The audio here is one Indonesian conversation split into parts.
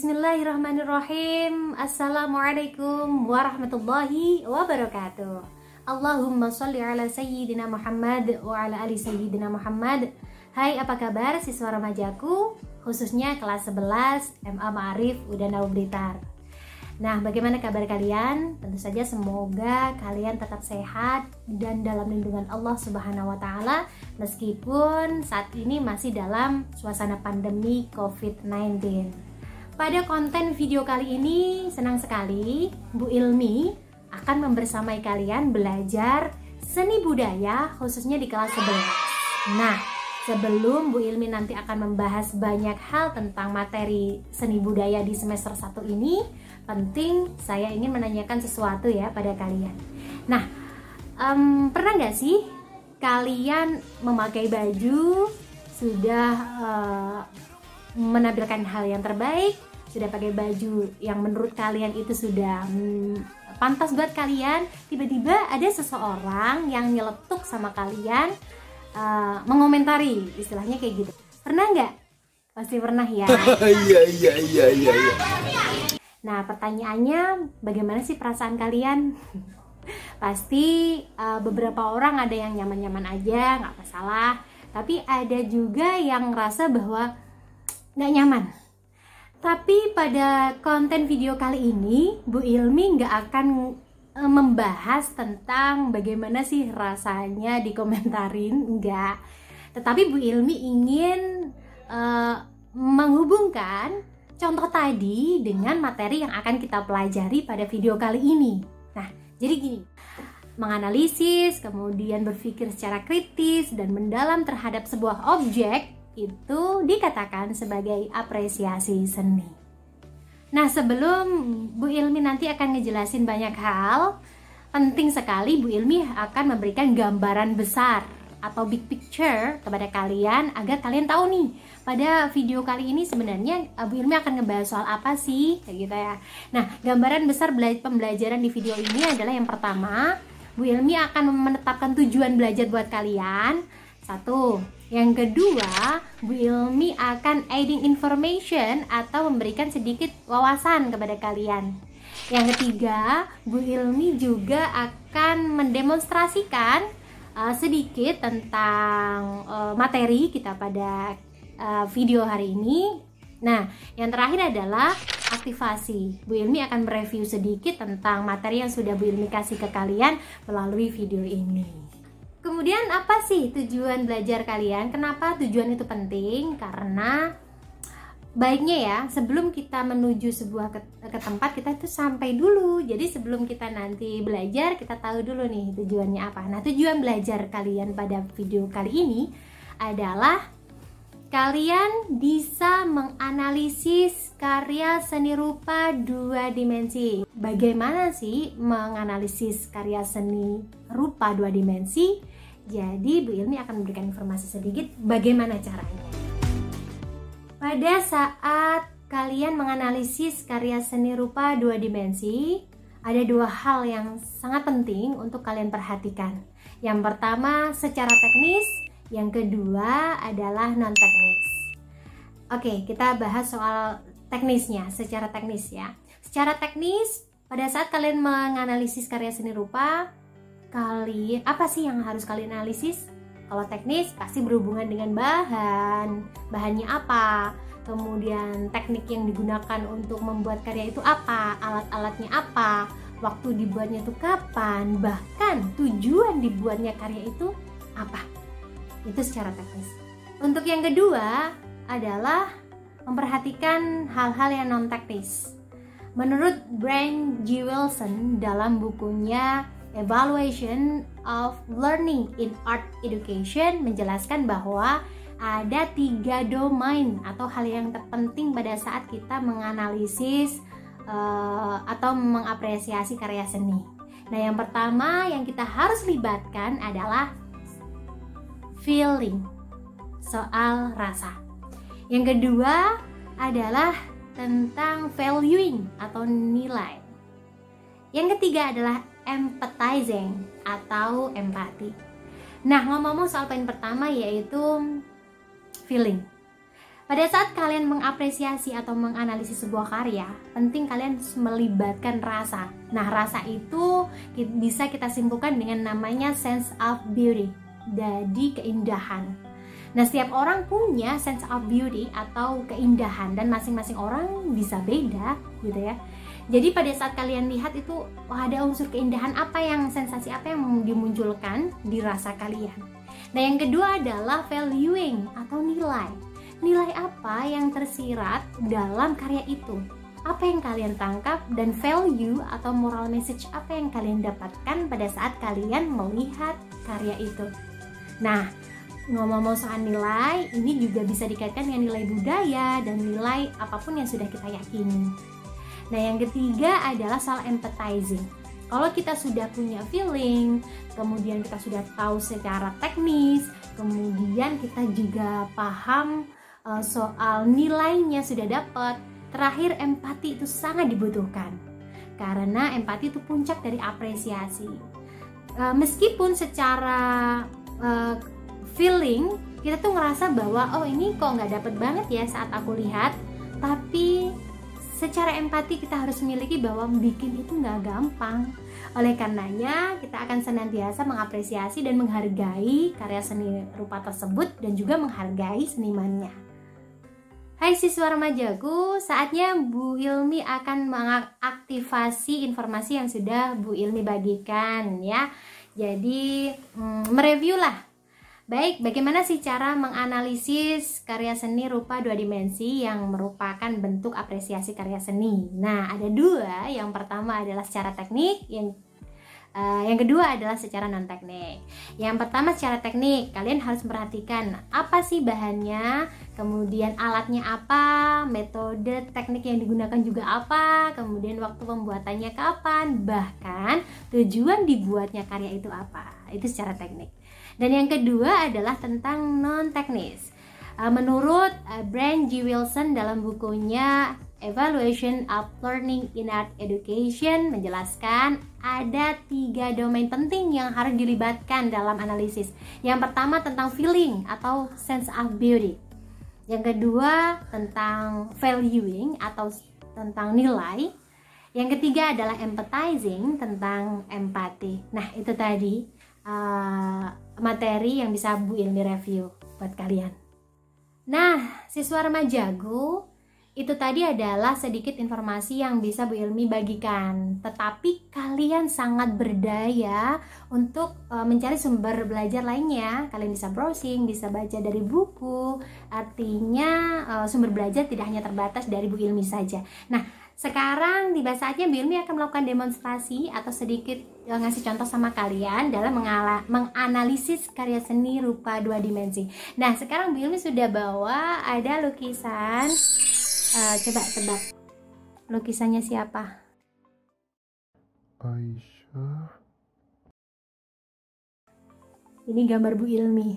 Bismillahirrahmanirrahim. Assalamualaikum warahmatullahi wabarakatuh. Allahumma sholli ala sayyidina Muhammad wa ala ali sayyidina Muhammad. Hai, apa kabar siswa remajaku, khususnya kelas 11 MA Ma'arif Udanau Blitar. Nah, bagaimana kabar kalian? Tentu saja semoga kalian tetap sehat dan dalam lindungan Allah Subhanahu wa taala meskipun saat ini masih dalam suasana pandemi COVID-19. Pada konten video kali ini senang sekali Bu Ilmi akan membersamai kalian belajar seni budaya khususnya di kelas 11. Nah, sebelum Bu Ilmi nanti akan membahas banyak hal tentang materi seni budaya di semester 1 ini, penting saya ingin menanyakan sesuatu ya pada kalian. Nah, pernah nggak sih kalian memakai baju sudah menampilkan hal yang terbaik, sudah pakai baju yang menurut kalian itu sudah pantas buat kalian, tiba-tiba ada seseorang yang nyeletuk sama kalian, mengomentari, istilahnya kayak gitu. Pernah nggak? Pasti pernah ya. Iya. Nah, pertanyaannya, bagaimana sih perasaan kalian? Pasti beberapa orang ada yang nyaman-nyaman aja, nggak masalah. Tapi ada juga yang ngerasa bahwa nggak nyaman. Tapi pada konten video kali ini, Bu Ilmi nggak akan membahas tentang bagaimana sih rasanya dikomentarin, enggak. Tetapi Bu Ilmi ingin menghubungkan contoh tadi dengan materi yang akan kita pelajari pada video kali ini. Nah, jadi gini, menganalisis, kemudian berpikir secara kritis dan mendalam terhadap sebuah objek itu dikatakan sebagai apresiasi seni. Nah, sebelum Bu Ilmi nanti akan ngejelasin banyak hal, penting sekali Bu Ilmi akan memberikan gambaran besar atau big picture kepada kalian agar kalian tahu nih, pada video kali ini sebenarnya Bu Ilmi akan ngebahas soal apa sih, kayak gitu ya. Nah, gambaran besar pembelajaran di video ini adalah yang pertama, Bu Ilmi akan menetapkan tujuan belajar buat kalian. Satu. Yang kedua, Bu Ilmi akan adding information atau memberikan sedikit wawasan kepada kalian. Yang ketiga, Bu Ilmi juga akan mendemonstrasikan sedikit tentang materi kita pada video hari ini. Nah, yang terakhir adalah aktivasi. Bu Ilmi akan mereview sedikit tentang materi yang sudah Bu Ilmi kasih ke kalian melalui video ini. Kemudian apa sih tujuan belajar kalian? Kenapa tujuan itu penting? Karena baiknya ya, sebelum kita menuju sebuah ke tempat, kita itu sampai dulu. Jadi sebelum kita nanti belajar, kita tahu dulu nih tujuannya apa. Nah, tujuan belajar kalian pada video kali ini adalah kalian bisa menganalisis karya seni rupa 2 dimensi. Bagaimana sih menganalisis karya seni rupa 2 dimensi? Jadi Bu Ilmi akan memberikan informasi sedikit bagaimana caranya. Pada saat kalian menganalisis karya seni rupa 2 dimensi, ada 2 hal yang sangat penting untuk kalian perhatikan. Yang pertama secara teknis, yang kedua adalah non teknis. Oke, kita bahas soal teknisnya, secara teknis ya. Secara teknis, pada saat kalian menganalisis karya seni rupa, apa sih yang harus kalian analisis? Kalau teknis pasti berhubungan dengan bahannya apa, kemudian teknik yang digunakan untuk membuat karya itu apa, alat-alatnya apa, waktu dibuatnya itu kapan, bahkan tujuan dibuatnya karya itu apa. Itu secara teknis. Untuk yang kedua adalah memperhatikan hal-hal yang non teknis. Menurut Brian G. Wilson dalam bukunya Evaluation of Learning in Art Education menjelaskan bahwa ada 3 domain atau hal yang terpenting pada saat kita menganalisis atau mengapresiasi karya seni. Nah, yang pertama yang kita harus libatkan adalah feeling, soal rasa. Yang kedua adalah tentang valuing atau nilai. Yang ketiga adalah empathizing atau empati. Nah, ngomong-ngomong soal poin pertama yaitu feeling. Pada saat kalian mengapresiasi atau menganalisis sebuah karya, penting kalian melibatkan rasa. Nah, rasa itu bisa kita simpulkan dengan namanya sense of beauty, jadi keindahan. Nah, setiap orang punya sense of beauty atau keindahan dan masing-masing orang bisa beda gitu ya. Jadi pada saat kalian lihat itu ada unsur keindahan apa yang sensasi apa yang dimunculkan di rasa kalian. Nah, yang kedua adalah valuing atau nilai. Nilai apa yang tersirat dalam karya itu? Apa yang kalian tangkap dan value atau moral message apa yang kalian dapatkan pada saat kalian melihat karya itu. Nah, ngomong-ngomong soal nilai, ini juga bisa dikaitkan dengan nilai budaya dan nilai apapun yang sudah kita yakini. Nah, yang ketiga adalah soal empathizing. Kalau kita sudah punya feeling, kemudian kita sudah tahu secara teknis, kemudian kita juga paham soal nilainya sudah dapat. Terakhir, empati itu sangat dibutuhkan karena empati itu puncak dari apresiasi. Meskipun secara feeling kita tuh ngerasa bahwa oh ini kok nggak dapet banget ya saat aku lihat, tapi secara empati kita harus memiliki bahwa bikin itu nggak gampang. Oleh karenanya kita akan senantiasa mengapresiasi dan menghargai karya seni rupa tersebut dan juga menghargai senimannya. Hai siswa remajaku, saatnya Bu Ilmi akan mengaktifasi informasi yang sudah Bu Ilmi bagikan ya. Jadi mereview lah. Baik, bagaimana sih cara menganalisis karya seni rupa 2 dimensi yang merupakan bentuk apresiasi karya seni? Nah, ada 2. Yang pertama adalah secara teknik, yang kedua adalah secara non teknik. Yang pertama secara teknik, kalian harus memperhatikan apa sih bahannya, kemudian alatnya apa, metode teknik yang digunakan juga apa, kemudian waktu pembuatannya kapan, bahkan tujuan dibuatnya karya itu apa. Itu secara teknik. Dan yang kedua adalah tentang non teknis. Menurut Brian G. Wilson dalam bukunya Evaluation of Learning in Art Education menjelaskan ada 3 domain penting yang harus dilibatkan dalam analisis. Yang pertama tentang feeling atau sense of beauty. Yang kedua tentang valuing atau tentang nilai. Yang ketiga adalah empathizing, tentang empati. Nah, itu tadi materi yang bisa Bu Ilmi review buat kalian. Nah, siswa remajaku, itu tadi adalah sedikit informasi yang bisa Bu Ilmi bagikan. Tetapi kalian sangat berdaya untuk mencari sumber belajar lainnya. Kalian bisa browsing, bisa baca dari buku. Artinya sumber belajar tidak hanya terbatas dari Bu Ilmi saja. Nah, sekarang tiba saatnya Bu Ilmi akan melakukan demonstrasi atau sedikit ngasih contoh sama kalian dalam menganalisis karya seni rupa 2 dimensi. Nah, sekarang Bu Ilmi sudah bawa ada lukisan. Coba tebak lukisannya siapa? Aisyah. Ini gambar Bu Ilmi.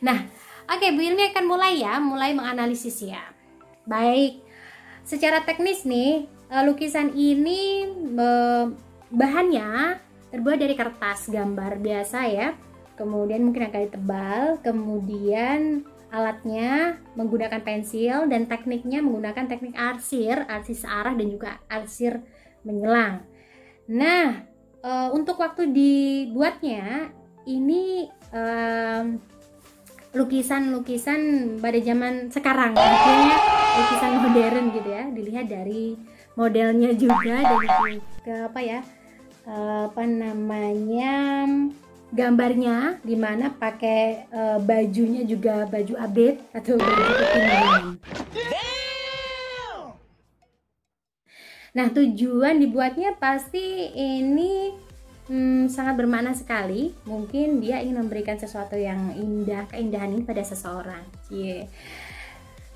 Nah, oke, Bu Ilmi akan mulai menganalisis ya. Baik, secara teknis nih, lukisan ini bahannya terbuat dari kertas gambar biasa ya. Kemudian mungkin agak tebal, kemudian alatnya menggunakan pensil dan tekniknya menggunakan teknik arsir searah dan juga arsir menyelang. Nah, untuk waktu dibuatnya ini lukisan-lukisan pada zaman sekarang, artinya lukisan modern gitu ya. Dilihat dari modelnya juga dan juga gambarnya dimana pakai bajunya juga baju abet atau baju kekinian. Nah, tujuan dibuatnya pasti ini sangat bermakna sekali. Mungkin dia ingin memberikan sesuatu yang indah, keindahan ini pada seseorang.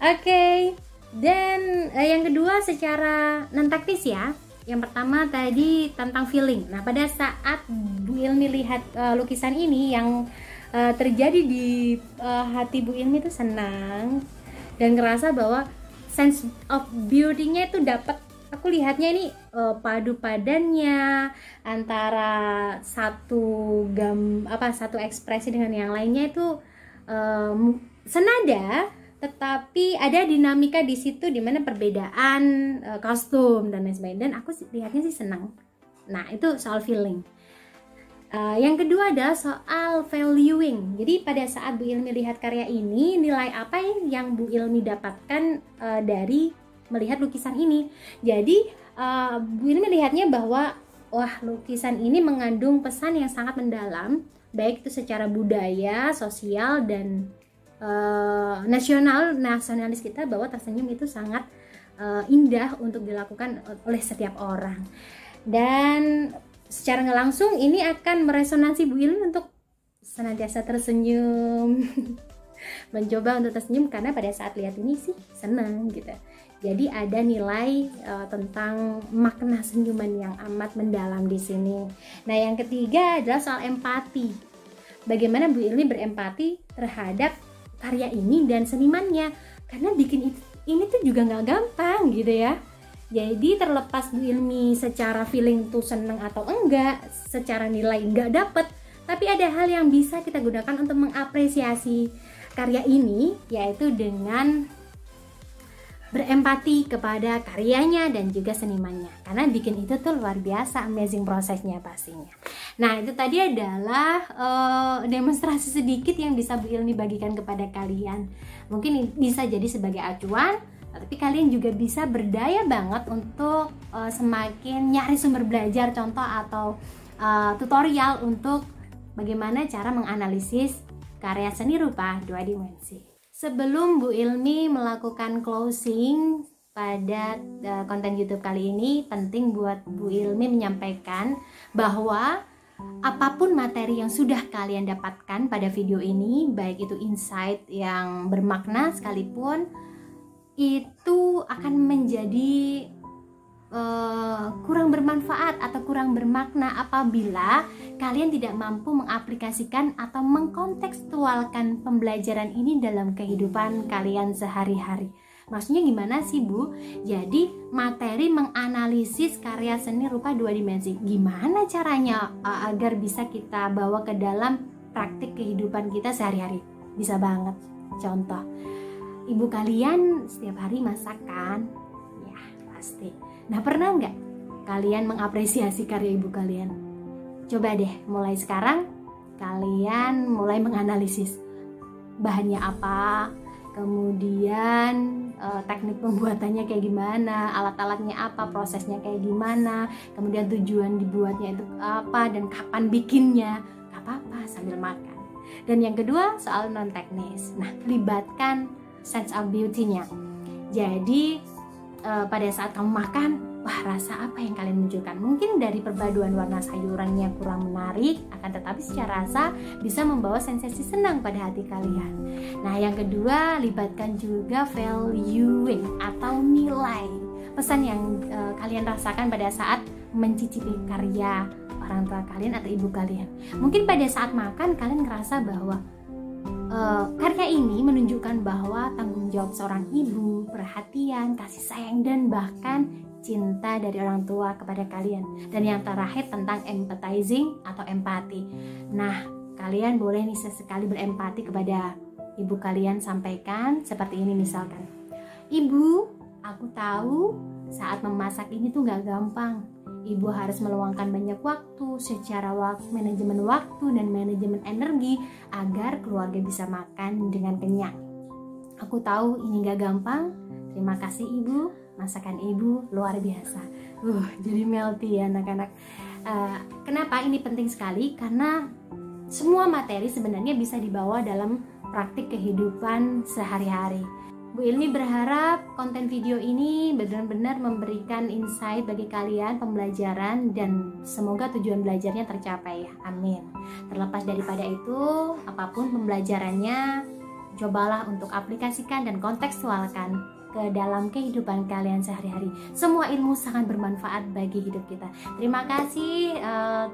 Oke. Dan yang kedua secara non teknis ya. Yang pertama tadi tentang feeling. Nah, pada saat Bu Ilmi lihat lukisan ini, yang terjadi di hati Bu Ilmi itu senang dan ngerasa bahwa sense of beauty-nya itu dapat. Aku lihatnya ini padu padannya antara satu ekspresi dengan yang lainnya itu senada, tetapi ada dinamika di situ di mana perbedaan kostum dan lain sebagainya. Dan aku lihatnya sih senang. Nah, itu soal feeling. Yang kedua adalah soal valuing. Jadi pada saat Bu Ilmi lihat karya ini, nilai apa yang Bu Ilmi dapatkan dari melihat lukisan ini? Jadi Bu Ilmi melihatnya bahwa wah, lukisan ini mengandung pesan yang sangat mendalam, baik itu secara budaya, sosial, dan nasionalis kita, bahwa tersenyum itu sangat indah untuk dilakukan oleh setiap orang. Dan secara nggak langsung ini akan meresonansi Bu Ilmi untuk senantiasa tersenyum, mencoba untuk tersenyum, karena pada saat lihat ini sih senang gitu. Jadi ada nilai tentang makna senyuman yang amat mendalam di sini. Nah, yang ketiga adalah soal empati. Bagaimana Bu Ilmi berempati terhadap karya ini dan senimannya, karena bikin ini tuh juga nggak gampang gitu ya. Jadi terlepas Bu Ilmi secara feeling tuh seneng atau enggak, secara nilai enggak dapet, tapi ada hal yang bisa kita gunakan untuk mengapresiasi karya ini, yaitu dengan berempati kepada karyanya dan juga senimannya, karena bikin itu tuh luar biasa, amazing prosesnya pastinya. Nah, itu tadi adalah demonstrasi sedikit yang bisa Bu Ilmi bagikan kepada kalian. Mungkin bisa jadi sebagai acuan, tapi kalian juga bisa berdaya banget untuk semakin nyari sumber belajar, contoh atau tutorial untuk bagaimana cara menganalisis karya seni rupa 2 dimensi. Sebelum Bu Ilmi melakukan closing pada konten YouTube kali ini, penting buat Bu Ilmi menyampaikan bahwa apapun materi yang sudah kalian dapatkan pada video ini, baik itu insight yang bermakna sekalipun, itu akan menjadi kurang bermanfaat atau kurang bermakna apabila kalian tidak mampu mengaplikasikan atau mengkontekstualkan pembelajaran ini dalam kehidupan kalian sehari-hari. Maksudnya gimana sih, Bu? Jadi materi menganalisis karya seni rupa 2 dimensi, gimana caranya agar bisa kita bawa ke dalam praktik kehidupan kita sehari-hari? Bisa banget. Contoh, ibu kalian setiap hari masak kan? Ya, pasti. Nah, pernah nggak kalian mengapresiasi karya ibu kalian? Coba deh, mulai sekarang kalian mulai menganalisis bahannya apa, kemudian teknik pembuatannya kayak gimana, alat-alatnya apa, prosesnya kayak gimana, kemudian tujuan dibuatnya itu apa, dan kapan bikinnya. Gak apa-apa, sambil makan. Dan yang kedua, soal non teknis. Nah, libatkan sense of beauty-nya. Jadi pada saat kamu makan, wah, rasa apa yang kalian munculkan? Mungkin dari perpaduan warna sayurannya kurang menarik, akan tetapi secara rasa bisa membawa sensasi senang pada hati kalian. Nah, yang kedua, libatkan juga valuing atau nilai, pesan yang kalian rasakan pada saat mencicipi karya orang tua kalian atau ibu kalian. Mungkin pada saat makan kalian ngerasa bahwa karya ini menunjukkan bahwa tanggung jawab seorang ibu, perhatian, kasih sayang, dan bahkan cinta dari orang tua kepada kalian. Dan yang terakhir tentang empathizing atau empati. Nah, kalian boleh nih sesekali berempati kepada ibu kalian, sampaikan seperti ini misalkan, "Ibu, aku tahu saat memasak ini tuh gak gampang. Ibu harus meluangkan banyak waktu secara manajemen waktu dan manajemen energi agar keluarga bisa makan dengan kenyang. Aku tahu ini gak gampang. Terima kasih Ibu, masakan Ibu luar biasa." Jadi melty ya anak-anak. Kenapa ini penting sekali? Karena semua materi sebenarnya bisa dibawa dalam praktik kehidupan sehari-hari. Bu Ilmi berharap konten video ini benar-benar memberikan insight bagi kalian, pembelajaran, dan semoga tujuan belajarnya tercapai ya. Amin. Terlepas daripada itu, apapun pembelajarannya, cobalah untuk aplikasikan dan kontekstualkan ke dalam kehidupan kalian sehari-hari. Semua ilmu sangat bermanfaat bagi hidup kita. Terima kasih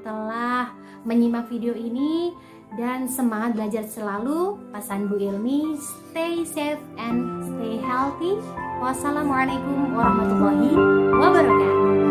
telah menyimak video ini. Dan semangat belajar selalu. Pesan Bu Ilmi, stay safe and stay healthy. Wassalamualaikum warahmatullahi wabarakatuh.